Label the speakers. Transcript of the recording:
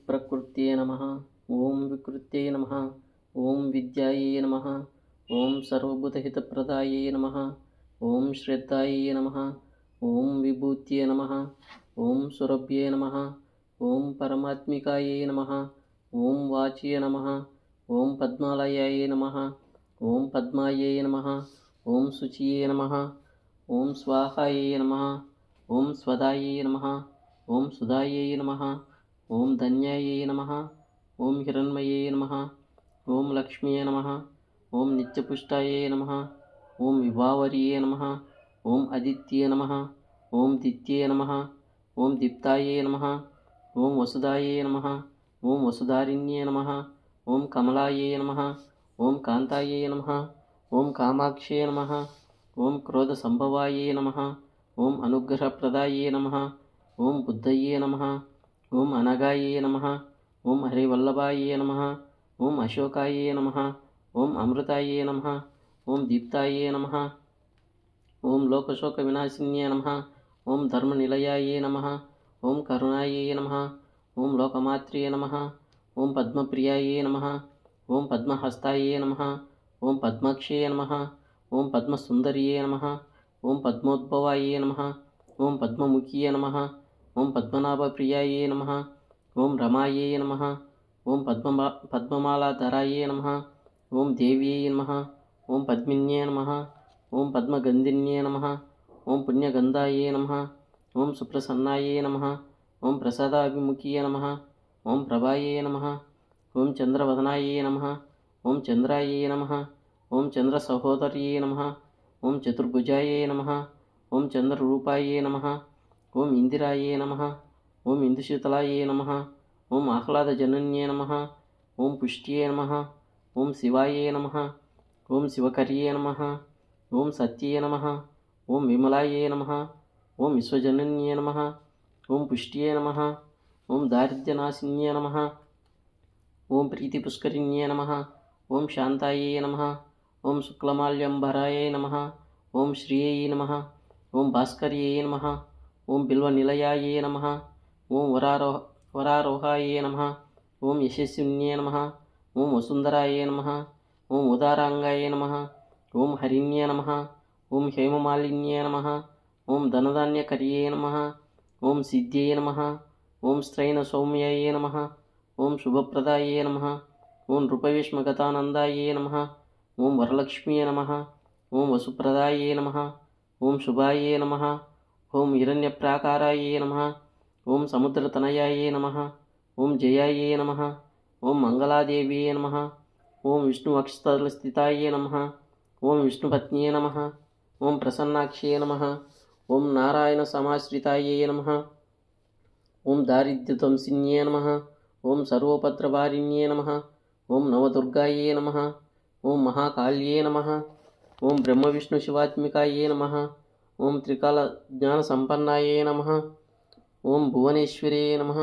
Speaker 1: प्रकृत्यै नमः। ॐ विकृत्यै नमः। ॐ विद्यायै नमः। ॐ सर्वभूतहितप्रदायै नमः। ॐ श्रद्धायै नमः। ॐ विभूत्यै नमः। ॐ सुरभ्यै नमः। ॐ परमात्मिकायै नमः। ॐ वाच्यै नमः। ॐ पद्मालयायै नमः। ॐ पद्मायै नमः। ॐ शुचिये नमः। ॐ स्वाहायै नमः। ॐ स्वदायै नमः। ॐ सुधायै नमः। ॐ धन्यायै नमः। ॐ हिरण्मये नमः। ॐ लक्ष्म्ये नमः। ॐ नित्यपुष्टायै नमः। ॐ विभावर्ये नमः। ॐ अदित्ये नमः। ॐ दित्ये नमः। ॐ दीप्तायै नमः। ॐ वसुधायै नमः। ॐ वसुधारिण्ये नमः। ॐ कमलायै नमः। ॐ कान्तायै नमः। ॐ कामाक्ष्ये नमः। ॐ क्रोधसम्भवायै नमः। ॐ अनुग्रहप्रदायै नमः। ॐ बुद्धये नमः। ॐ अनगायै नमः। ॐ हरिवल्लभायै नमः। ॐ अशोकायै नमः। ॐ अमृतायै नमः। ॐ दीप्तायै नमः। ॐ लोकशोकविनाशिन्ये नमः। ॐ धर्मनिलयायै नमः। ॐ करुणायै नमः। ॐ लोकमात्र्ये नमः। ॐ पद्मप्रियायै नमः। ॐ पद्महस्तायै नमः। ॐ पद्माक्ष्ये नमः। ॐ पद्मसुन्दर्ये नमः। ॐ पद्मोद्भवायै नमः। ॐ पद्ममुख्ये नमः। ॐ पद्मनाभप्रियायै नमः। ॐ रमायै नमः। ॐ पद्ममालाधरायै नमः। ॐ देव्यै नमः। ॐ पद्मिन्ये नमः। ॐ पद्मगन्धिन्ये नमः। ॐ पुण्यगन्धायै नमः। ॐ सुप्रसन्नायै नमः। ॐ प्रसादाभिमुख्ये नमः। ॐ प्रभायै नमः। ॐ चन्द्रवदनायै नमः। ॐ चन्द्रायै नमः। ॐ चन्द्रसहोदर्यै नमः। ॐ चतुर्भुजायै नमः। ॐ चन्द्ररूपायै नमः। ॐ इन्दिरायै नमः। ॐ इन्दुशीतलायै नमः। ॐ आह्लादजनन्ये नमः। ॐ पुष्ट्ये नमः। ॐ शिवायै नमः। ॐ शिवकर्ये नमः। ॐ सत्ये नमः। ॐ विमलायै नमः। ॐ विश्वजनन्ये नमः। ॐ पुष्ट्ये नमः। ॐ दारिद्र्यनाशिन्ये नमः। ॐ प्रीतिपुष्करिण्ये नमः। ॐ शान्तायै नमः। ॐ शुक्लमाल्यम्बरायै नमः। ॐ श्रियै नमः। ॐ भास्कर्यै नमः। ॐ बिल्वनिलयायै नमः। ॐ वरारोहायै नमः। ॐ यशस्विन्ये नमः। ॐ वसुन्धरायै नमः। ॐ उदाराङ्गायै नमः। ॐ हरिण्ये नमः। ॐ हेममालिन्ये नमः। ॐ धनधान्यकर्ये नमः। ॐ सिद्ध्यै नमः। ॐ स्त्रैणसौम्यायै नमः। ॐ शुभप्रदायै नमः। ॐ नृपविष्मगतानन्दायै नमः। ॐ वरलक्ष्म्ये नमः। ॐ वसुप्रदायै नमः। ॐ शुभायै नमः। ॐ हिरण्यप्राकारायै नमः। ॐ समुद्रतनयायै नमः। ॐ जयायै नमः। ॐ मङ्गलादेव्यै नमः। ॐ विष्णुवक्षस्थलस्थितायै नमः। ॐ विष्णुपत्न्ये नमः। ॐ प्रसन्नाक्ष्ये नमः। ॐ नारायणसमाश्रितायै नमः। ॐ दारिद्र्यध्वंसिन्ये नमः। ॐ सर्वोपद्रवारिण्ये नमः। ॐ नवदुर्गायै नमः। ॐ महाकाल्ये नमः। ॐ ब्रह्मविष्णुशिवात्मिकायै नमः। ॐ त्रिकालज्ञानसम्पन्नायै नमः। ॐ भुवनेश्वर्यै नमः।